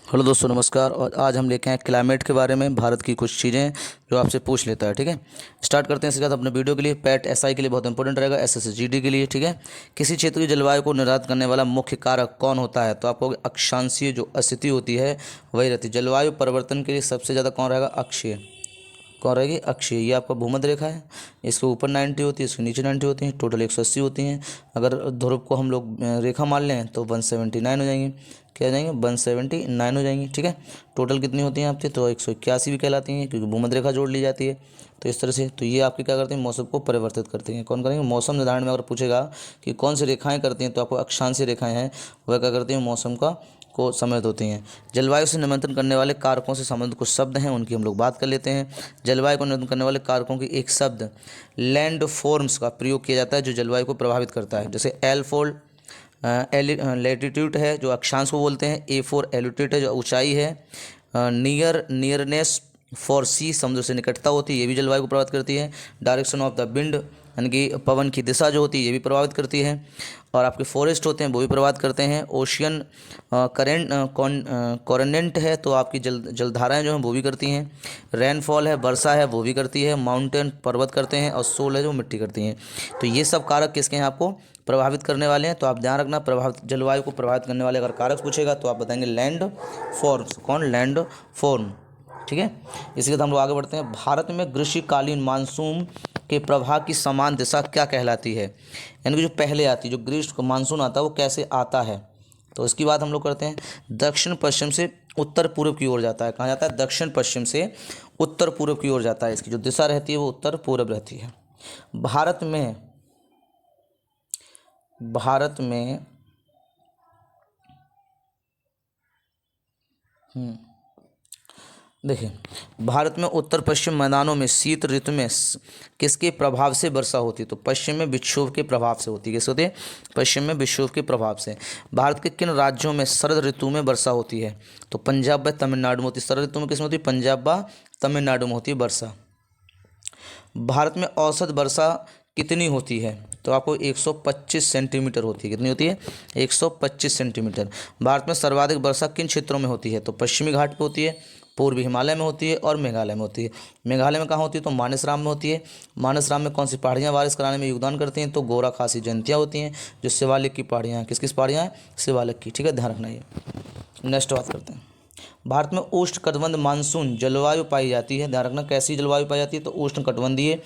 Hello दोस्तों, नमस्कार। और आज हम लेके आए क्लाइमेट के बारे में, भारत की कुछ चीज़ें जो आपसे पूछ लेता है। ठीक है, स्टार्ट करते हैं इसके साथ। अपने वीडियो के लिए पैट एसआई के लिए बहुत इंपॉर्टेंट रहेगा, एसएसजीडी के लिए। ठीक है, किसी क्षेत्र की जलवायु को निर्धारित करने वाला मुख्य कारक कौन होता है? तो आपको अक्षांशीय जो स्थिति होती है वही रहती है। जलवायु परिवर्तन के लिए सबसे ज़्यादा कौन रहेगा? अक्षीय। कौन रहेगी? अक्षीय। ये आपका भूमध्य रेखा है, इसके ऊपर 90 होती है, इसके नीचे 90 होती है, टोटल 180 होती हैं। अगर ध्रुव को हम लोग रेखा मान लें तो 179 हो जाएंगी। क्या हो जाएंगे? 179 हो जाएंगी। ठीक है, टोटल कितनी होती हैं आपकी? तो 181 भी कहलाती हैं, क्योंकि भूमध्य रेखा जोड़ ली जाती है। तो इस तरह से तो ये आपके क्या करते हैं? मौसम को परिवर्तित करते हैं। कौन करेंगे? मौसम निर्धारण में अगर पूछेगा कि कौन सी रेखाएं करती हैं, तो आपको अक्षांशीय रेखाएं हैं, वह क्या करती हैं? मौसम का को सम्मिलित होती हैं। जलवायु से नियंत्रण करने वाले कारकों से संबंधित कुछ शब्द हैं, उनकी हम लोग बात कर लेते हैं। जलवायु को नियंत्रण करने वाले कारकों की एक शब्द लैंड फॉर्म्स का प्रयोग किया जाता है, जो जलवायु को प्रभावित करता है। जैसे एल फोल्ड लेटीट्यूड है, जो अक्षांश को बोलते हैं। ए फॉर एल्टीट्यूड है, जो ऊंचाई है। नियरनेस फॉर सी, समुद्र से निकटता होती है, ये भी जलवायु को प्रभावित करती है। डायरेक्शन ऑफ द विंड, यानी कि पवन की दिशा जो होती है, ये भी प्रभावित करती है। और आपके फॉरेस्ट होते हैं, वो भी प्रभावित करते हैं। ओशियन करेंट कॉरेनेंट है, तो आपकी जलधाराएं जो हैं वो भी करती हैं। रेनफॉल है, वर्षा है, वो भी करती है। माउंटेन, पर्वत करते हैं। और सोल है, जो मिट्टी करती हैं। तो ये सब कारक किसके हैं? आपको प्रभावित करने वाले हैं। तो आप ध्यान रखना, प्रभावित जलवायु को प्रभावित करने वाले अगर कारक पूछेगा तो आप बताएंगे लैंड फॉर्म्स। कौन? Land form. ठीक है, इसके बाद हम लोग आगे बढ़ते हैं। भारत में ग्रीष्मकालीन मानसून के प्रवाह की समान दिशा क्या कहलाती है? यानी कि जो पहले आती है, जो ग्रीष्म मानसून आता है, वो कैसे आता है? तो इसकी बात हम लोग करते हैं। दक्षिण पश्चिम से उत्तर पूर्व की ओर जाता है। कहाँ जाता है? दक्षिण पश्चिम से उत्तर पूर्व की ओर जाता है। इसकी जो दिशा रहती है वो उत्तर पूर्व रहती है। भारत में भारत में देखिए, भारत में उत्तर पश्चिम मैदानों में शीत ऋतु में किसके प्रभाव से वर्षा होती है? तो पश्चिम में विक्षोभ के प्रभाव से होती है। किससे होती है? पश्चिम में विक्षोभ के प्रभाव से। भारत के किन राज्यों में शरद ऋतु में वर्षा होती है? तो पंजाब व तमिलनाडु में होती है। शरद ऋतु में किसमें होती है? पंजाब व तमिलनाडु में होती है वर्षा। भारत में औसत वर्षा कितनी होती है? तो आपको 125 सेंटीमीटर होती है। कितनी होती है? 125 सेंटीमीटर। भारत में सर्वाधिक वर्षा किन क्षेत्रों में होती है? तो पश्चिमी घाट पे होती है, पूर्वी हिमालय में होती है, और मेघालय में होती है। मेघालय में कहाँ होती है? तो मानसराम में होती है। मानसराम में कौन सी पहाड़ियाँ बारिश कराने में योगदान करती हैं? तो गोरा खासी जयंतियाँ होती हैं, जो शिवालिक की पहाड़ियाँ हैं। किस किस पहाड़ियाँ हैं? शिवालिक की। ठीक है, ध्यान रखना। ये नेक्स्ट बात करते हैं। भारत में उष्णकटिबंधीय मानसून जलवायु पाई जाती है। ध्यान रखना, कैसी जलवायु पाई जाती है? तो उष्णकटिबंधीय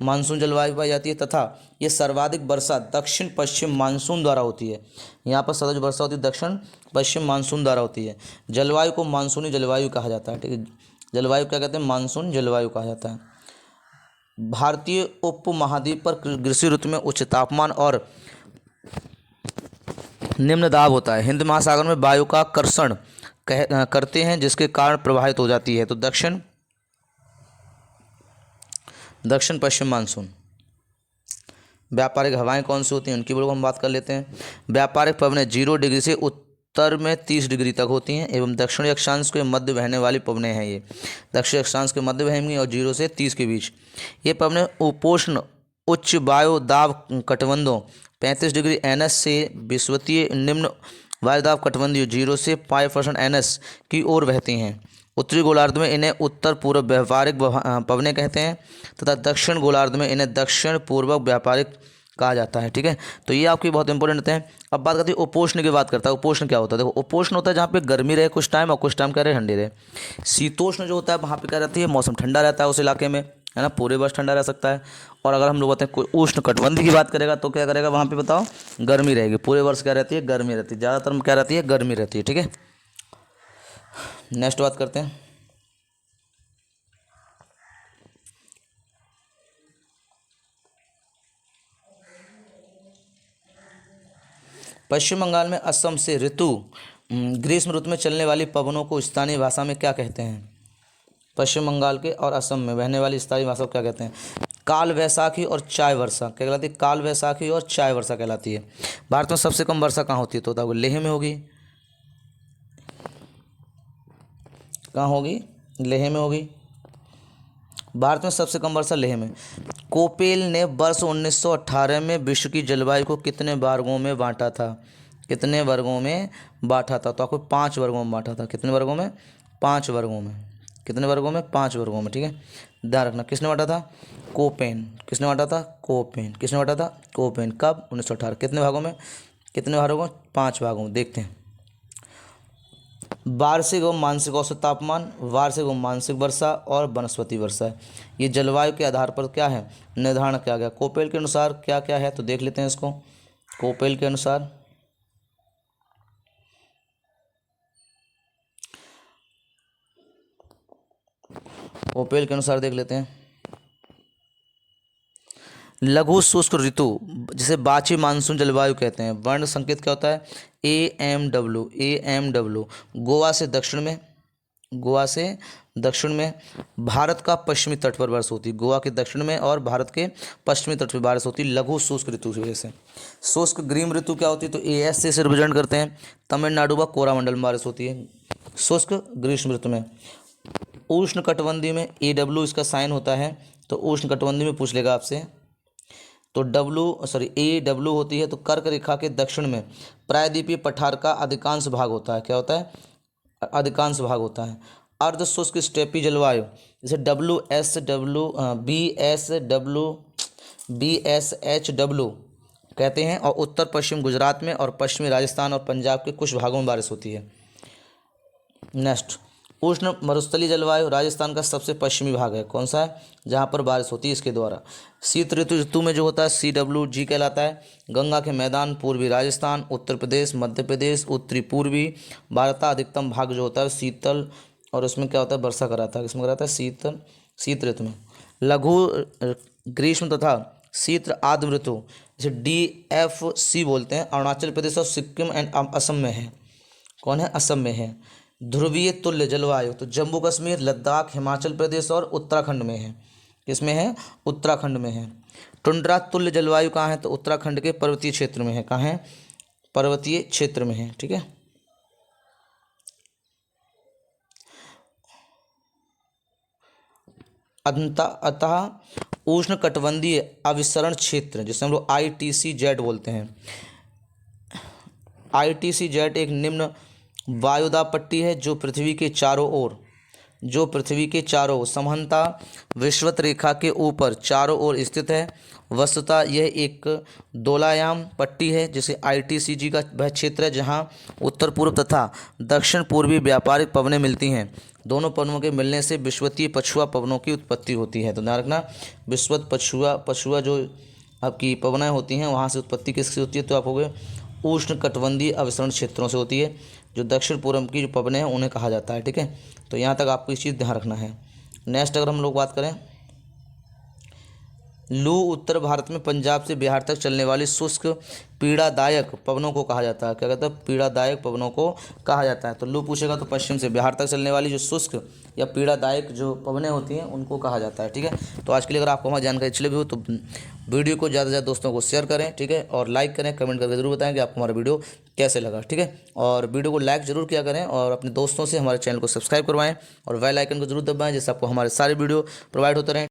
मानसून जलवायु पाई जाती है, तथा ये सर्वाधिक वर्षा दक्षिण पश्चिम मानसून द्वारा होती है। यहाँ पर सर्वाधिक वर्षा होती है दक्षिण पश्चिम मानसून द्वारा होती है। जलवायु को मानसूनी जलवायु कहा जाता है। ठीक है, जलवायु क्या कहते हैं? मानसून जलवायु कहा जाता है। भारतीय उपमहाद्वीप पर ग्रीष्म ऋतु में उच्च तापमान और निम्न दाब होता है। हिंद महासागर में वायु का कर्षण करते हैं, जिसके कारण प्रभावित हो जाती है। तो दक्षिण पश्चिम मानसून। व्यापारिक हवाएं कौन सी होती हैं? उनकी हम बात कर लेते हैं। व्यापारिक पवनें 0 डिग्री से उत्तर में 30 डिग्री तक होती हैं, एवं दक्षिणी अक्षांश के मध्य बहने वाली पवनें हैं। ये दक्षिण अक्षांश के मध्य बहेंगी और 0 से 30 के बीच। ये पवनें उपोष्ण उच्च वायु दाब कटबंधों 35 डिग्री एनएस से विषुवतीय निम्न वायुदाब कटबंधों 0 से 5% एनएस की ओर बहती हैं। उत्तरी गोलार्ध में इन्हें उत्तर पूर्व व्यापारिक पवनें कहते हैं, तथा दक्षिण गोलार्ध में इन्हें दक्षिण पूर्व व्यापारिक कहा जाता है। ठीक है, तो ये आपकी बहुत इंपॉर्टेंट है। अब बात करते हैं उपोष्ण की। बात करता है उपोष्ण क्या होता है। देखो, उपोष्ण होता है जहाँ पे गर्मी रहे कुछ टाइम और कुछ टाइम क्या रहे? ठंडी रहे। शीतोष्ण जो होता है वहाँ पे क्या रहती है? मौसम ठंडा रहता है उस इलाके में, है ना, पूरे वर्ष ठंडा रह सकता है। और अगर हम लोग बताएं कोई उष्ण कटिबंध की बात करेगा तो क्या करेगा? वहाँ पे बताओ, गर्मी रहेगी पूरे वर्ष। क्या रहती है? गर्मी रहती है, ज़्यादातर में क्या रहती है? गर्मी रहती है। ठीक है, नेक्स्ट बात करते हैं। पश्चिम बंगाल में असम से ग्रीष्म ऋतु में चलने वाली पवनों को स्थानीय भाषा में क्या कहते हैं? पश्चिम बंगाल के और असम में बहने वाली स्थानीय भाषा को क्या कहते हैं? काल वैसाखी और चाय वर्षा। क्या कहलाती है? काल वैसाखी और चाय वर्षा कहलाती है। भारत में सबसे कम वर्षा कहाँ होती है? तो बताओ, लेह में होगी। कहाँ होगी? लेह में होगी। भारत में सबसे कम वर्षा लेह में। कोपेल ने वर्ष 1918 में विश्व की जलवायु को कितने वर्गों में बांटा था? कितने वर्गों में बांटा था? तो आपको 5 वर्गों में बांटा था। कितने वर्गों में? 5 वर्गों में। कितने वर्गों में? 5 वर्गों में, ठीक है, ध्यान रखना। किसने बांटा था? कोपेन। किसने बांटा था? कोपेन। किसने बांटा था? कोपेन। कब? 1918। कितने भागों में? कितने भागों में? 5 भागों में। देखते हैं। वार्षिक एवं मानसिक औसत तापमान, वार्षिक एवं मानसिक वर्षा और वनस्पति वर्षा, ये जलवायु के आधार पर क्या है? निर्धारण किया गया। कोपेल के अनुसार क्या क्या है, तो देख लेते हैं इसको। कोपेल के अनुसार देख लेते हैं। लघु शुष्क ऋतु, जिसे बाची मानसून जलवायु कहते हैं। वर्ण संकेत क्या होता है? AMW। AMW गोवा से दक्षिण में, गोवा से दक्षिण में भारत का पश्चिमी तट पर बारिश होती है। गोवा के दक्षिण में और भारत के पश्चिमी तट पर बारिश होती है लघु शुष्क ऋतु की वजह से। शुष्क ग्रीष्म ऋतु क्या होती है? तो AS से रिप्रेजेंट करते हैं। तमिलनाडु व कोरामंडल में बारिश होती है शुष्क ग्रीष्म ऋतु में। उष्ण कटिबंधीय में AW इसका साइन होता है, तो उष्ण कटिबंधीय में पूछ लेगा आपसे। तो AW होती है, तो कर्क रेखा के दक्षिण में प्रायद्वीपीय पठार का अधिकांश भाग होता है। क्या होता है? अधिकांश भाग होता है। अर्ध शुष्क स्टेपी जलवायु, जैसे BSHW कहते हैं, और उत्तर पश्चिम गुजरात में और पश्चिमी राजस्थान और पंजाब के कुछ भागों में बारिश होती है। नेक्स्ट, उष्ण मरुस्थलीय जलवायु, राजस्थान का सबसे पश्चिमी भाग है। कौन सा है? जहाँ पर बारिश होती है इसके द्वारा। शीत ऋतु में जो होता है CWG कहलाता है। गंगा के मैदान, पूर्वी राजस्थान, उत्तर प्रदेश, मध्य प्रदेश, उत्तरी पूर्वी भारत का अधिकतम भाग जो होता है शीतल, और उसमें क्या होता है? वर्षा कराता है। किसमें कराता है? शीत ऋतु में। लघु ग्रीष्म तथा शीत आर्द्र ऋतु, जैसे DFC बोलते हैं, अरुणाचल प्रदेश और सिक्किम एंड असम में है। कौन है? असम में है। ध्रुवीय तुल्य जलवायु, तो जम्मू कश्मीर, लद्दाख, हिमाचल प्रदेश और उत्तराखंड में है। किसमें है? उत्तराखंड में है। टुंड्रा तुल्य जलवायु कहाँ है? तो उत्तराखंड के पर्वतीय क्षेत्र में है। कहाँ है? पर्वतीय क्षेत्र में है, ठीक है। अतः उष्ण कटिबंधीय अभिसरण क्षेत्र, जिसे हम लोग ITCZ बोलते हैं। ITCZ एक निम्न वायुदाब पट्टी है जो पृथ्वी के चारों ओर समानता विषुवत रेखा के ऊपर चारों ओर स्थित है। वस्तुतः यह एक दोलायाम पट्टी है, जिसे ITCG का वह क्षेत्र है जहां उत्तर पूर्व तथा दक्षिण पूर्वी व्यापारिक पवनें मिलती हैं। दोनों पवनों के मिलने से विषुवतीय पछुआ पवनों की उत्पत्ति होती है। तो ध्यान रखना, विषुवत पछुआ जो आपकी पवनें होती हैं, वहाँ से उत्पत्ति किससे होती है? तो आप हो गए उष्ण कटिबंधीय अभिसरण क्षेत्रों से होती है। जो दक्षिण पूर्व की जो पवनें हैं उन्हें कहा जाता है, ठीक है। तो यहाँ तक आपको इस चीज़ ध्यान रखना है। नेक्स्ट अगर हम लोग बात करें, लू उत्तर भारत में पंजाब से बिहार तक चलने वाली शुष्क पीड़ादायक पवनों को कहा जाता है। क्या कहता है? पीड़ादायक पवनों को कहा जाता है। तो लू पूछेगा तो पश्चिम से बिहार तक चलने वाली जो शुष्क या पीड़ादायक जो पवनें होती हैं उनको कहा जाता है, ठीक है। तो आज के लिए अगर आपको हमारी जानकारी अच्छी लगी हो तो वीडियो को ज़्यादा से ज़्यादा दोस्तों को शेयर करें, ठीक है, और लाइक करें, कमेंट करके जरूर बताएं कि आपको हमारा वीडियो कैसे लगा, ठीक है। और वीडियो को लाइक जरूर किया करें और अपने दोस्तों से हमारे चैनल को सब्सक्राइब करवाएं और बेल आइकन को जरूर दबाएं, जिससे आपको हमारे सारे वीडियो प्रोवाइड होते रहें।